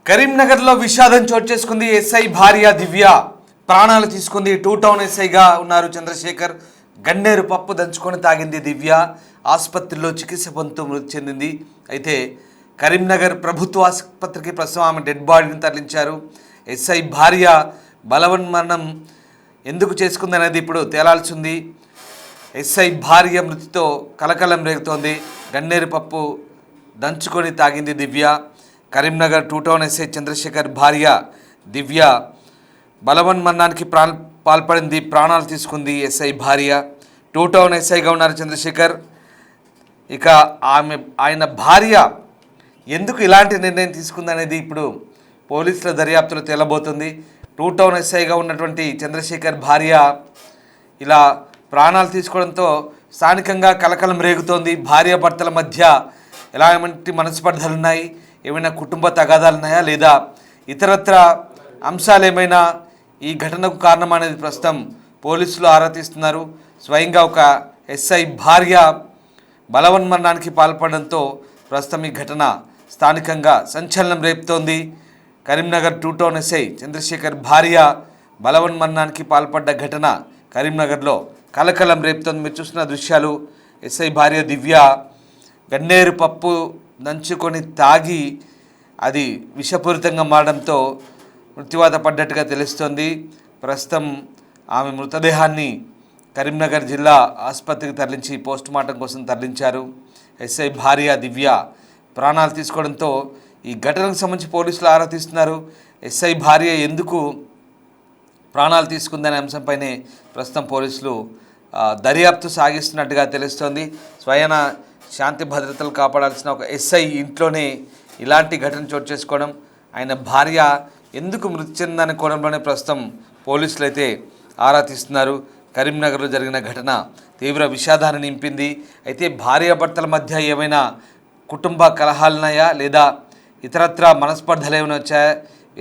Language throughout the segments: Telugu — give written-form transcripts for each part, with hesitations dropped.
కరీంనగర్లో విషాదం చోటు చేసుకుంది. ఎస్ఐ భార్య దివ్య ప్రాణాలు తీసుకుంది. టూ టౌన్ ఎస్ఐగా ఉన్నారు చంద్రశేఖర్. గన్నేరు పప్పు దంచుకొని తాగింది దివ్య. ఆసుపత్రిలో చికిత్స పొందుతూ మృతి చెందింది. అయితే కరీంనగర్ ప్రభుత్వ ఆసుపత్రికి ప్రస్తుతం ఆమె డెడ్ బాడీని తరలించారు. ఎస్ఐ భార్య బలవన్మరణం ఎందుకు చేసుకుందనేది ఇప్పుడు తేలాల్సింది. ఎస్ఐ భార్య మృతితో కలకలం రేగుతోంది. గన్నేరు పప్పు దంచుకొని తాగింది Divya. Karimnagar two town SI Chandrasekhar భార్య దివ్య బలవన్మరణానికి పాల్పడింది. ప్రాణాలు తీసుకుంది ఎస్ఐ భార్య. టూ టౌన్ ఎస్ఐగా ఉన్నారు చంద్రశేఖర్. ఇక ఆయన భార్య ఎందుకు ఇలాంటి నిర్ణయం తీసుకుందనేది ఇప్పుడు పోలీసుల దర్యాప్తులో తేలబోతుంది. టూ టౌన్ ఎస్ఐగా ఉన్నటువంటి చంద్రశేఖర్ భార్య ఇలా ప్రాణాలు తీసుకోవడంతో స్థానికంగా కలకలం రేగుతోంది. భార్యాభర్తల మధ్య ఎలాంటి మనస్పర్ధలు ఉన్నాయి, ఏమైనా కుటుంబ తగాదాలు ఉన్నాయా లేదా ఇతరత్ర అంశాలు ఏమైనా ఈ ఘటనకు కారణం అనేది ప్రస్తుతం పోలీసులు ఆరా తీస్తున్నారు. స్వయంగా ఒక ఎస్ఐ భార్య బలవన్మరణానికి పాల్పడడంతో ప్రస్తుతం ఈ ఘటన స్థానికంగా సంచలనం రేపుతోంది. Karimnagar two town SI Chandrasekhar భార్య బలవన్మరణానికి పాల్పడ్డ ఘటన కరీంనగర్లో కలకలం రేపుతోంది. మీరు చూస్తున్న దృశ్యాలు ఎస్ఐ భార్య దివ్య గన్నేరు పప్పు దంచుకొని తాగి అది విషపూరితంగా మారడంతో మృత్యువాత పడ్డట్టుగా తెలుస్తోంది. ప్రస్తుతం ఆమె మృతదేహాన్ని కరీంనగర్ జిల్లా ఆసుపత్రికి తరలించి పోస్టుమార్టం కోసం తరలించారు. ఎస్ఐ భార్య దివ్య ప్రాణాలు తీసుకోవడంతో ఈ ఘటనకు సంబంధించి పోలీసులు ఆరా తీస్తున్నారు. ఎస్ఐ భార్య ఎందుకు ప్రాణాలు తీసుకుందనే అంశంపైనే ప్రస్తుతం పోలీసులు దర్యాప్తు సాగిస్తున్నట్టుగా తెలుస్తోంది. స్వయాన శాంతి భద్రతలు కాపాడాల్సిన ఒక ఎస్ఐ ఇంట్లోనే ఇలాంటి ఘటన చోటు చేసుకోవడం, ఆయన భార్య ఎందుకు మృతి చెందని కోణంలోనే ప్రస్తుతం పోలీసులు అయితే ఆరా తీస్తున్నారు. కరీంనగర్లో జరిగిన ఘటన తీవ్ర విషాదాన్ని నింపింది. అయితే భార్యాభర్తల మధ్య ఏమైనా కుటుంబ కలహాలున్నాయా లేదా ఇతరత్ర మనస్పర్ధలు ఏమైనా వచ్చాయా,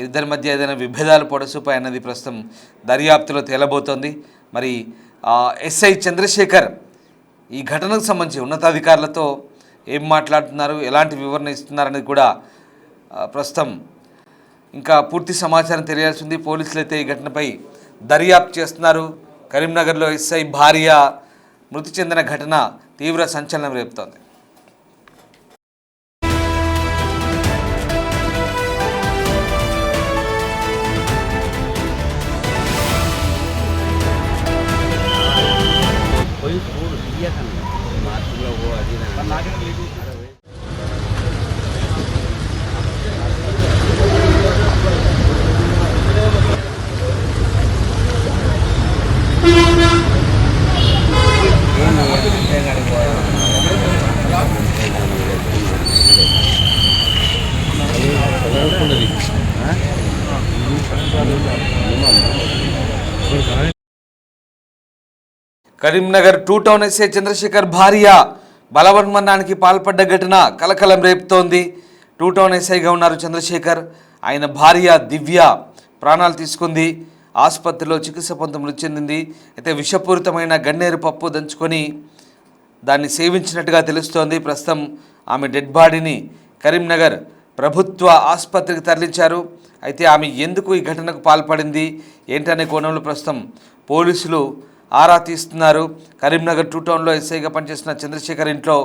ఇద్దరి మధ్య ఏదైనా విభేదాలు పొడసూపాయి అన్నది ప్రస్తుతం దర్యాప్తులో తేలబోతోంది. మరి ఎస్ఐ చంద్రశేఖర్ ఈ ఘటనకు సంబంధించి ఉన్నతాధికారులతో ఏం మాట్లాడుతున్నారు, ఎలాంటి వివరణ ఇస్తున్నారనేది కూడా ప్రస్తుతం ఇంకా పూర్తి సమాచారం తెలియాల్సింది. పోలీసులు అయితే ఈ ఘటనపై దర్యాప్తు చేస్తున్నారు. కరీంనగర్లో ఎస్ఐ భార్య మృతి చెందిన ఘటన తీవ్ర సంచలనం రేపుతోంది. Karimnagar two town SI Chandrasekhar భార్య బలవన్మరణానికి పాల్పడ్డ ఘటన కలకలం రేపుతోంది. టూ టౌన్ ఎస్ఐగా ఉన్నారు చంద్రశేఖర్. ఆయన భార్య దివ్య ప్రాణాలు తీసుకుంది. ఆసుపత్రిలో చికిత్స పొందుతూ మృతి చెందింది. అయితే విషపూరితమైన గన్నేరు పప్పు దంచుకొని దాన్ని సేవించినట్టుగా తెలుస్తోంది. ప్రస్తుతం ఆమె డెడ్ బాడీని కరీంనగర్ ప్రభుత్వ ఆసుపత్రికి తరలించారు. అయితే ఆమె ఎందుకు ఈ ఘటనకు పాల్పడింది ఏంటనే కోణంలో ప్రస్తుతం పోలీసులు ఆరా తీస్తున్నారు. కరీంనగర్ టూ టౌన్లో ఎస్ఐగా పనిచేసిన చంద్రశేఖర్ ఇంట్లో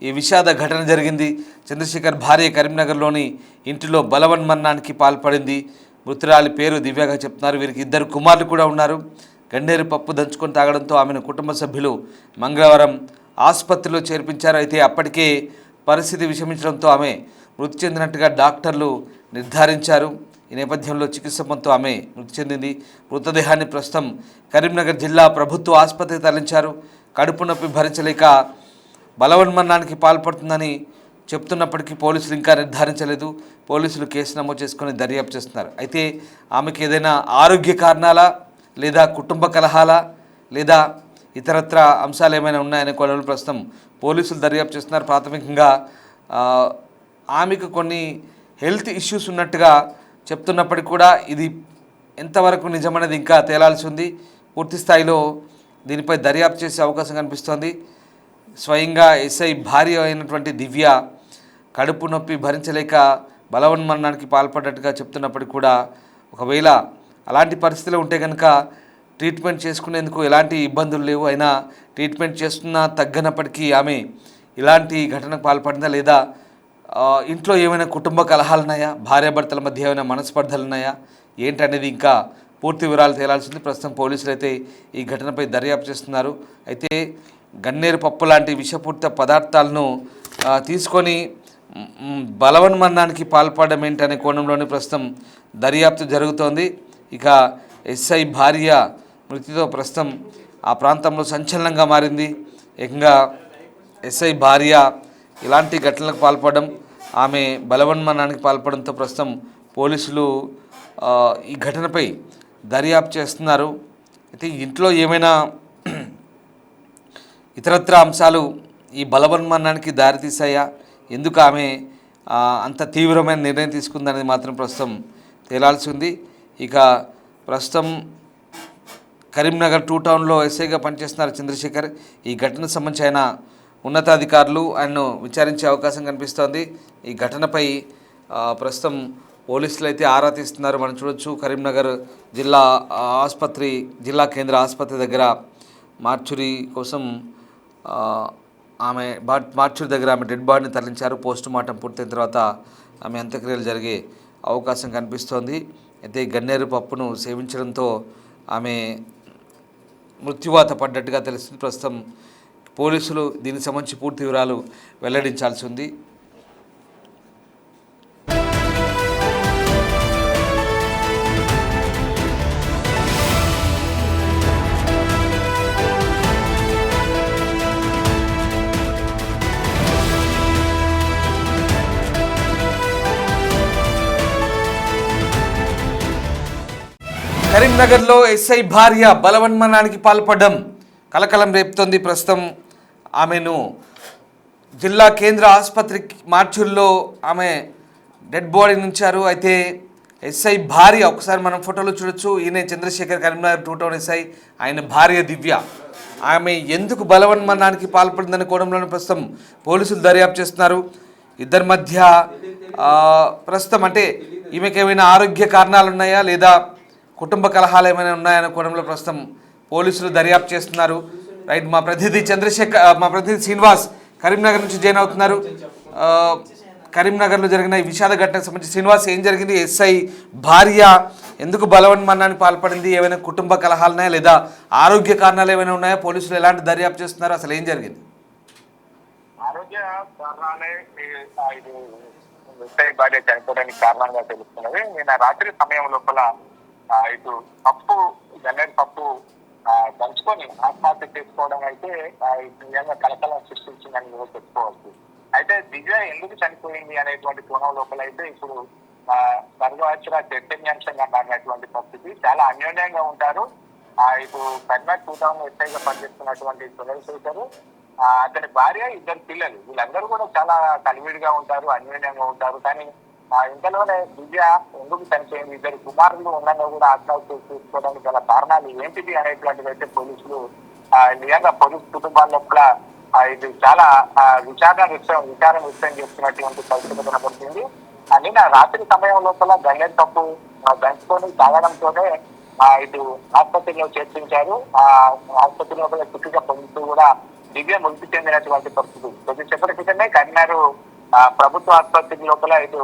ఈ విషాద ఘటన జరిగింది. చంద్రశేఖర్ భార్య కరీంనగర్లోని ఇంటిలో బలవన్మరణానికి పాల్పడింది. మృతురాలి పేరు దివ్యగా చెప్తున్నారు. వీరికి ఇద్దరు కుమారులు కూడా ఉన్నారు. గన్నేరు పప్పు దంచుకొని తాగడంతో ఆమెను కుటుంబ సభ్యులు మంగళవారం ఆసుపత్రిలో చేర్పించారు. అయితే అప్పటికే పరిస్థితి విషమించడంతో ఆమె మృతి చెందినట్టుగా డాక్టర్లు నిర్ధారించారు. ఈ నేపథ్యంలో చికిత్స పొందుతూ ఆమె మృతి చెందింది. మృతదేహాన్ని ప్రస్తుతం కరీంనగర్ జిల్లా ప్రభుత్వ ఆసుపత్రికి తరలించారు. కడుపు నొప్పి భరించలేక బలవన్మరణానికి పాల్పడుతుందని చెప్తున్నప్పటికీ పోలీసులు ఇంకా నిర్ధారించలేదు. పోలీసులు కేసు నమోదు చేసుకొని దర్యాప్తు చేస్తున్నారు. అయితే ఆమెకి ఏదైనా ఆరోగ్య కారణాలా లేదా కుటుంబ కలహాలా లేదా ఇతరత్ర అంశాలు ఏమైనా ఉన్నాయనే కోణంలో ప్రస్తుతం పోలీసులు దర్యాప్తు చేస్తున్నారు. ప్రాథమికంగా ఆమెకు కొన్ని హెల్త్ ఇష్యూస్ ఉన్నట్టుగా చెప్తున్నప్పటికీ కూడా ఇది ఎంతవరకు నిజమనేది ఇంకా తేలాల్సి ఉంది. పూర్తి స్థాయిలో దీనిపై దర్యాప్తు చేసే అవకాశం కనిపిస్తోంది. స్వయంగా ఎస్ఐ భార్య అయినటువంటి దివ్య కడుపు నొప్పి భరించలేక బలవన్మరణానికి పాల్పడ్డట్టుగా చెప్తున్నప్పటికీ కూడా ఒకవేళ అలాంటి పరిస్థితులు ఉంటే కనుక ట్రీట్మెంట్ చేసుకునేందుకు ఎలాంటి ఇబ్బందులు లేవు. అయినా ట్రీట్మెంట్ చేస్తున్నా తగ్గనప్పటికీ ఆమె ఇలాంటి ఘటనకు పాల్పడిందా లేదా ఇంట్లో ఏమైనా కుటుంబ కలహాలు ఉన్నాయా, భార్యాభర్తల మధ్య ఏమైనా మనస్పర్ధలు ఉన్నాయా ఏంటనేది ఇంకా పూర్తి వివరాలు తేలాల్సింది. ప్రస్తుతం పోలీసులు అయితే ఈ ఘటనపై దర్యాప్తు చేస్తున్నారు. అయితే గన్నేరు పప్పు లాంటి విషపూరిత పదార్థాలను తీసుకొని బలవన్మరణానికి పాల్పడడం ఏంటనే కోణంలోనే ప్రస్తుతం దర్యాప్తు జరుగుతోంది. ఇక ఎస్ఐ భార్య మృతితో ప్రస్తుతం ఆ ప్రాంతంలో సంచలనంగా మారింది. ఏకంగా ఎస్ఐ భార్య ఇలాంటి ఘటనలకు పాల్పడడం, ఆమె బలవన్మరణానికి పాల్పడంతో ప్రస్తుతం పోలీసులు ఈ ఘటనపై దర్యాప్తు చేస్తున్నారు. అయితే ఇంట్లో ఏమైనా ఇతరత్ర అంశాలు ఈ బలవన్మరణానికి దారితీసాయా, ఎందుకు ఆమె అంత తీవ్రమైన నిర్ణయం తీసుకుందనేది మాత్రం ప్రస్తుతం తేలాల్సి ఉంది. ఇక ప్రస్తుతం కరీంనగర్ 2 టౌన్లో ఎస్ఐగా పనిచేస్తున్నారు చంద్రశేఖర్. ఈ ఘటనకు సంబంధించి ఆయన ఉన్నతాధికారులు ఆయన్ను విచారించే అవకాశం కనిపిస్తోంది. ఈ ఘటనపై ప్రస్తుతం పోలీసులు అయితే ఆరా తీస్తున్నారు. మనం చూడొచ్చు కరీంనగర్ జిల్లా కేంద్ర ఆసుపత్రి దగ్గర మార్చురీ కోసం మార్చురీ దగ్గర ఆమె డెడ్ బాడీని తరలించారు. పోస్ట్ మార్టం పూర్తయిన తర్వాత ఆమె అంత్యక్రియలు జరిగే అవకాశం కనిపిస్తోంది. అయితే గన్నేరు పప్పును సేవించడంతో ఆమె మృత్యువాత పడ్డట్టుగా తెలుస్తుంది. ప్రస్తుతం పోలీసులు దీనికి సంబంధించి పూర్తి వివరాలు వెల్లడించాల్సి ఉంది. కరీంనగర్లో ఎస్ఐ భార్య బలవన్మరణానికి పాల్పడడం కలకలం రేపుతోంది. ప్రస్తుతం ఆమెను జిల్లా కేంద్ర ఆసుపత్రి మార్చుల్లో ఆమె డెడ్ బాడీ ఉంచారు. అయితే ఎస్ఐ భార్య ఒకసారి మనం ఫోటోలో చూడొచ్చు. ఈయన చంద్రశేఖర్ కరీంనగర్ 2 టౌన్ ఎస్ఐ, ఆయన భార్య దివ్య. ఆమె ఎందుకు బలవన్మరణానికి పాల్పడిందనే కోణంలోనే ప్రస్తుతం పోలీసులు దర్యాప్తు చేస్తున్నారు. ఇద్దరి మధ్య ప్రస్తుతం అంటే ఈమెకి ఏమైనా ఆరోగ్య కారణాలు ఉన్నాయా లేదా కుటుంబ కలహాలు ఏమైనా ఉన్నాయనే కోణంలో ప్రస్తుతం పోలీసులు దర్యాప్తు చేస్తున్నారు. రైట్, మా ప్రతినిధి శ్రీనివాస్ కరీంనగర్ నుంచి జాయిన్ అవుతున్నారు. కరీంనగర్లో జరిగిన ఈ విషాద ఘటనకు సంబంధించి శ్రీనివాస్, ఏం జరిగింది? ఎస్ఐ భార్య ఎందుకు బలవన్మరణానికి పాల్పడింది? ఏమైనా కుటుంబ కలహాలు ఉన్నాయా లేదా ఆరోగ్య కారణాలు ఏమైనా ఉన్నాయా? పోలీసులు ఎలాంటి దర్యాప్తు చేస్తున్నారు? అసలు ఏం జరిగింది? ఆరోగ్య కారణాలే ఎస్ఐ భార్య చనిపోవడానికి కారణంగా తెలుస్తున్నది. నిన్న రాత్రి సమయం లోపల ఇటు గన్నేరు పప్పు దంచుకొని ఆత్మహత్య చేసుకోవడం అయితే నిజంగా కలకలం సృష్టించిందని కూడా చెప్పుకోవచ్చు. అయితే దివ్య ఎందుకు చనిపోయింది అనేటువంటి కోణం లోపల అయితే ఇప్పుడు సర్వచర చైతన్యాంశంగా మారినటువంటి పరిస్థితి. చాలా అన్యోన్యంగా ఉంటారు. ఇప్పుడు కరీంనగర్ 2 టౌన్ ఎస్ఐగా పనిచేస్తున్నటువంటి చంద్రశేఖర్, అతని భార్య, 2 పిల్లలు, వీళ్ళందరూ కూడా చాలా కలివిడిగా ఉంటారు, అన్యోన్యంగా ఉంటారు. కానీ ఇంతలోనే దివ్య ఎందుకు చనిపోయింది, 2 కుమారులు ఉండగా కూడా ఆత్మహత్య చేసుకోవడానికి గల కారణాలు ఏంటిది అనేటువంటిది అయితే పోలీసులు నిజంగా పోలీసు కుటుంబాల్లో కూడా ఇది చాలా విచారం వ్యక్తం చేస్తున్నటువంటి పరిస్థితి కనబడుతుంది. నిన్న రాత్రి సమయం లోపల గన్నేరు పప్పు దంచుకొని తాగడంతోనే ఇటు ఆసుపత్రిలో చేర్పించారు. ఆసుపత్రి లోపల చికిత్స పొందుతూ కూడా దివ్య మృతి చెందినటువంటి పరిస్థితి. కొద్దిసేపటి క్రితమే కరీంనగర్ ప్రభుత్వ ఆసుపత్రి లోపల ఇటు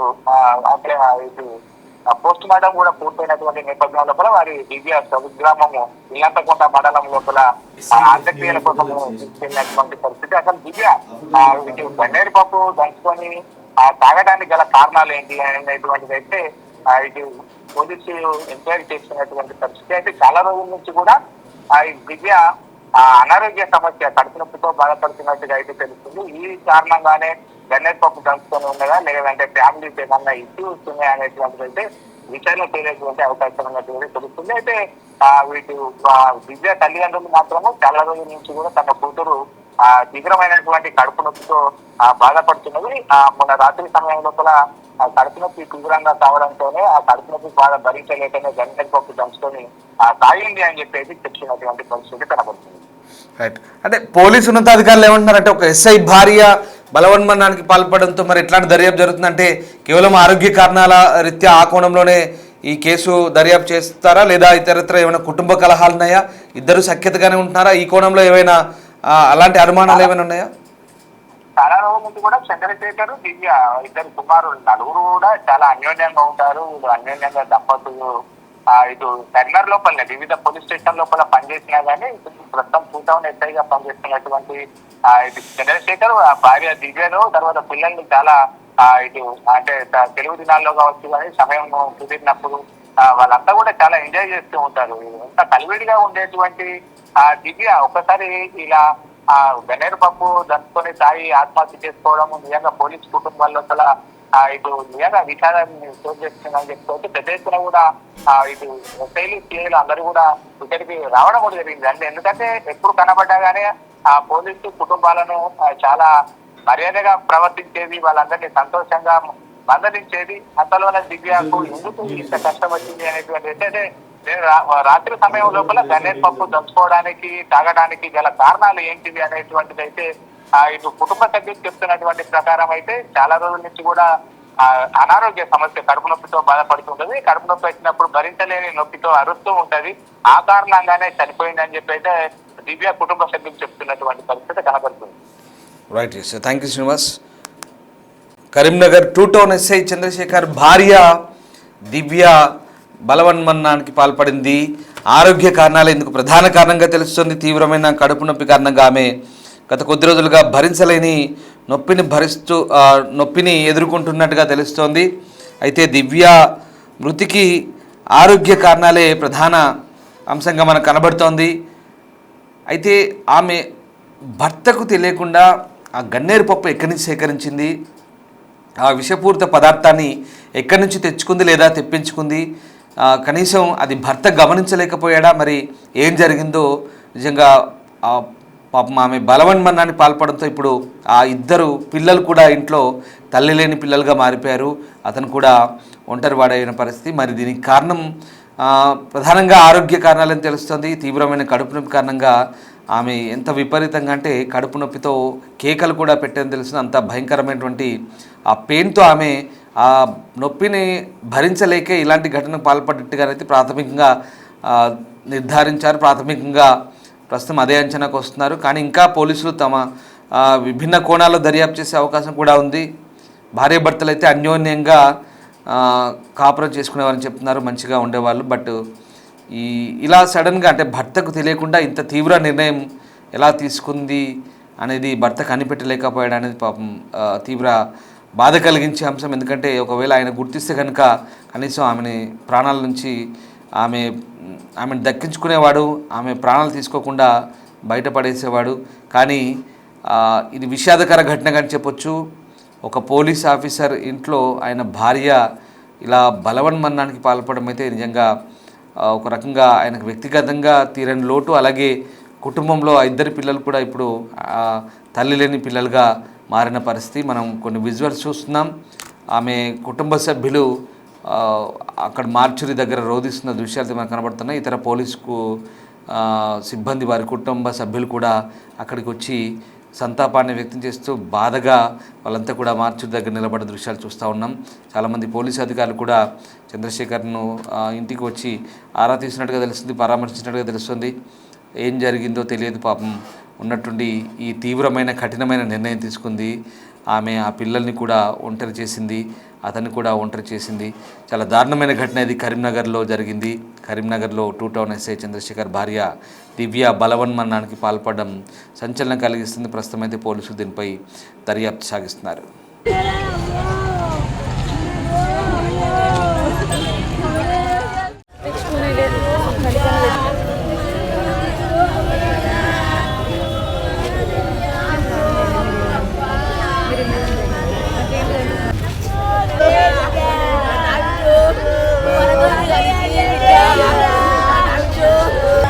పోస్ట్ మార్టం కూడా పూర్తయినటువంటి నేపథ్యం లోపల వారి దివ్య స్వగ్రామము ఇల్లంతకొండ మండలం లోపల అంత్యక్రియల కోసం తీసుకెళ్ళినటువంటి పరిస్థితి. అసలు దివ్య ఇటు గన్నేరు పప్పు దంచుకొని తాగడానికి గల కారణాలు ఏంటి అనేటువంటిది అయితే ఇటు పోలీసులు ఎంక్వైరీ చేస్తున్నటువంటి పరిస్థితి. అయితే చాలా రోజుల నుంచి కూడా ఈ దివ్య అనారోగ్య సమస్య, కడుపు నొప్పితో బాధపడుతున్నట్టుగా అయితే తెలుస్తుంది. ఈ కారణంగానే గన్నేరు పప్పు దంచుకొని ఉన్నదా లేదంటే ఫ్యామిలీస్ ఏమన్నా ఇష్యూస్ ఉన్నాయా అనేటువంటిది అయితే విచారణ చేయలేటువంటి అవకాశం ఉన్నట్టుగా తెలుస్తుంది. అయితే వీటి దివ్య తల్లిదండ్రులు మాత్రము చాలా రోజుల నుంచి కూడా తన కూతురు తీవ్రమైనటువంటి కడుపు నొప్పితో బాధపడుతున్నది. మొన్న రాత్రి సమయం లోపల కడుపు నొప్పి తీవ్రంగా కావడంతోనే ఆ కడుపు నొప్పి బాధ భరించలేకనే గన్నేరు పప్పు దంచుకొని తాగింది అని చెప్పేసి చెప్పినటువంటి పరిస్థితి కనబడుతుంది. రైట్, అంటే పోలీసు ఉన్నతాధికారులు ఏమంటున్నారంటే ఒక ఎస్ఐ భార్య బలవన్మరణానికి పాల్పడంతో మరి ఎట్లాంటి దర్యాప్తు జరుగుతుందంటే కేవలం ఆరోగ్య కారణాల రీత్యా ఆ కోణంలోనే ఈ కేసు దర్యాప్తు చేస్తారా, లేదా ఇతరత్ర ఏమైనా కుటుంబ కలహాలు ఉన్నాయా, ఇద్దరు సఖ్యతగానే ఉంటున్నారా, ఈ కోణంలో ఏమైనా అలాంటి అనుమానాలు ఏమైనా ఉన్నాయా? చాలా రోజుల నుంచి కూడా చంద్రశేఖర్, దివ్య ఇద్దరు కుమారులు నలుగురు కూడా చాలా అన్యోన్యంగా ఉంటారు. వీళ్ళు అన్యోన్యంగా దంపతులు ఇటు టెర్నర్ లోపలనే వివిధ పోలీస్ స్టేషన్ లోపల పనిచేసినా కానీ ప్రస్తుతం 2 టౌన్ ఎస్ఐగా పనిచేస్తున్నటువంటి ఇటు చంద్రశేఖర్ భార్య దివ్యను, తర్వాత పిల్లల్ని చాలా ఇటు అంటే తెలుగు దినాల్లో కావచ్చు కానీ సమయం కుదిరినప్పుడు వాళ్ళంతా కూడా చాలా ఎంజాయ్ చేస్తూ ఉంటారు. ఎంత కలివిడిగా ఉండేటువంటి దివ్య ఒక్కసారి ఇలా గన్నేరు పప్పు దంచుకొని తాగి ఆత్మహత్య చేసుకోవడం నిజంగా పోలీస్ కుటుంబాల్లో చాలా ఇటు నిజంగా విషాదాన్ని చోటు చేస్తుందని చెప్పుకోవచ్చు. పెద్ద ఎత్తున కూడా ఇటు శైలి సీఐలు అందరూ కూడా ఇక్కడికి రావడం కూడా జరిగింది. అంటే ఎందుకంటే ఎప్పుడు కనబడ్డా గానీ పోలీసు కుటుంబాలను చాలా మర్యాదగా ప్రవర్తించేది, వాళ్ళందరినీ సంతోషంగా మందలించేది. అంతలోనే దివ్యకు ఎందుకు ఇంత కష్టం వచ్చింది అనేటువంటి అంటే రాత్రి సమయం లోపల గన్నేరు పప్పు దంచుకోవడానికి తాగడానికి గల కారణాలు ఏంటివి అనేటువంటిది అయితే ఇటు కుటుంబ సభ్యులు చెప్తున్నటువంటి ప్రకారం అయితే చాలా రోజుల నుంచి కూడా అనారోగ్య సమస్య, కడుపు నొప్పితో బాధపడుతుంటది. కడుపు నొప్పి వచ్చినప్పుడు భరించలేని నొప్పితో అరుస్తూ ఉంటది. ఆ కారణంగానే చనిపోయిందని చెప్పి అయితే దివ్య కుటుంబ సభ్యులు చెప్తున్నటువంటి పరిస్థితి కనబడుతుంది. Right, thank you Srinivas. Karimnagar 2 town SI Chandrasekhar భార్య దివ్య బలవన్మరణానికి పాల్పడింది. ఆరోగ్య కారణాలు ఇందుకు ప్రధాన కారణంగా తెలుస్తుంది. తీవ్రమైన కడుపు నొప్పి కారణంగా ఆమె గత కొద్ది రోజులుగా భరించలేని నొప్పిని ఎదుర్కొంటున్నట్టుగా తెలుస్తోంది. అయితే దివ్య మృతికి ఆరోగ్య కారణాలే ప్రధాన అంశంగా మనకు కనబడుతోంది. అయితే ఆమె భర్తకు తెలియకుండా ఆ గన్నేరు పప్పు ఎక్కడి నుంచి సేకరించింది, ఆ విషపూరిత పదార్థాన్ని ఎక్కడి నుంచి తెచ్చుకుంది లేదా తెప్పించుకుంది, కనీసం అది భర్త గమనించలేకపోయాడా, మరి ఏం జరిగిందో నిజంగా పాపం ఆమె బలవన్మరణానికి పాల్పడంతో ఇప్పుడు ఆ ఇద్దరు పిల్లలు కూడా ఇంట్లో తల్లి లేని పిల్లలుగా మారిపోయారు. అతను కూడా ఒంటరివాడైన పరిస్థితి. మరి దీనికి కారణం ప్రధానంగా ఆరోగ్య కారణాలని తెలుస్తుంది. తీవ్రమైన కడుపు నొప్పి కారణంగా ఆమె ఎంత విపరీతంగా అంటే కడుపు నొప్పితో కేకలు కూడా పెట్టని తెలుస్తుంది. అంత భయంకరమైనటువంటి ఆ పెయిన్తో ఆమె ఆ నొప్పిని భరించలేకే ఇలాంటి ఘటనకు పాల్పడ్డట్టుగానైతే ప్రాథమికంగా నిర్ధారించారు. ప్రాథమికంగా ప్రస్తుతం అదే అంచనాకు వస్తున్నారు. కానీ ఇంకా పోలీసులు తమ విభిన్న కోణాల్లో దర్యాప్తు చేసే అవకాశం కూడా ఉంది. భార్యాభర్తలు అయితే అన్యోన్యంగా కాపురం చేసుకునేవారని చెప్తున్నారు, మంచిగా ఉండేవాళ్ళు. బట్ ఇలా సడన్గా అంటే భర్తకు తెలియకుండా ఇంత తీవ్ర నిర్ణయం ఎలా తీసుకుంది అనేది భర్త కనిపెట్టలేకపోయాడు అనేది పాపం తీవ్ర బాధ కలిగించే అంశం. ఎందుకంటే ఒకవేళ ఆయన గుర్తిస్తే కనుక కనీసం ఆమెని ప్రాణాల నుంచి ఆమెను దక్కించుకునేవాడు, ఆమె ప్రాణాలు తీసుకోకుండా బయటపడేసేవాడు. కానీ ఇది విషాదకర ఘటనగా అని చెప్పొచ్చు. ఒక పోలీస్ ఆఫీసర్ ఇంట్లో ఆయన భార్య ఇలా బలవన్మరణానికి పాల్పడడం అయితే నిజంగా ఒక రకంగా ఆయనకు వ్యక్తిగతంగా తీరని లోటు. అలాగే కుటుంబంలో ఆ ఇద్దరు పిల్లలు కూడా ఇప్పుడు తల్లి లేని పిల్లలుగా మారిన పరిస్థితి. మనం కొన్ని విజువల్స్ చూస్తున్నాం. ఆమె కుటుంబ సభ్యులు అక్కడ మార్చురి దగ్గర రోధిస్తున్న దృశ్యాలు మనకు కనబడుతున్నాయి. ఇతర పోలీసుకు సిబ్బంది, వారి కుటుంబ సభ్యులు కూడా అక్కడికి వచ్చి సంతాపాన్ని వ్యక్తం చేస్తూ బాధగా వాళ్ళంతా కూడా మార్చురి దగ్గర నిలబడ్డ దృశ్యాలు చూస్తూ ఉన్నాం. చాలామంది పోలీసు అధికారులు కూడా చంద్రశేఖర్ను ఇంటికి వచ్చి ఆరా తీసినట్టుగా తెలుస్తుంది, పరామర్శించినట్టుగా తెలుస్తుంది. ఏం జరిగిందో తెలియదు. పాపం ఉన్నట్టుండి ఈ తీవ్రమైన కఠినమైన నిర్ణయం తీసుకుంది. ఆమె ఆ పిల్లల్ని కూడా ఒంటరి చేసింది, అతన్ని కూడా ఒంటరి చేసింది. చాలా దారుణమైన ఘటన ఇది కరీంనగర్లో జరిగింది. కరీంనగర్లో 2 టౌన్ ఎస్ఐ చంద్రశేఖర్ భార్య దివ్య బలవన్మరణానికి పాల్పడడం సంచలనం కలిగిస్తుంది. ప్రస్తుతం అయితే పోలీసులు దీనిపై దర్యాప్తు సాగిస్తున్నారు.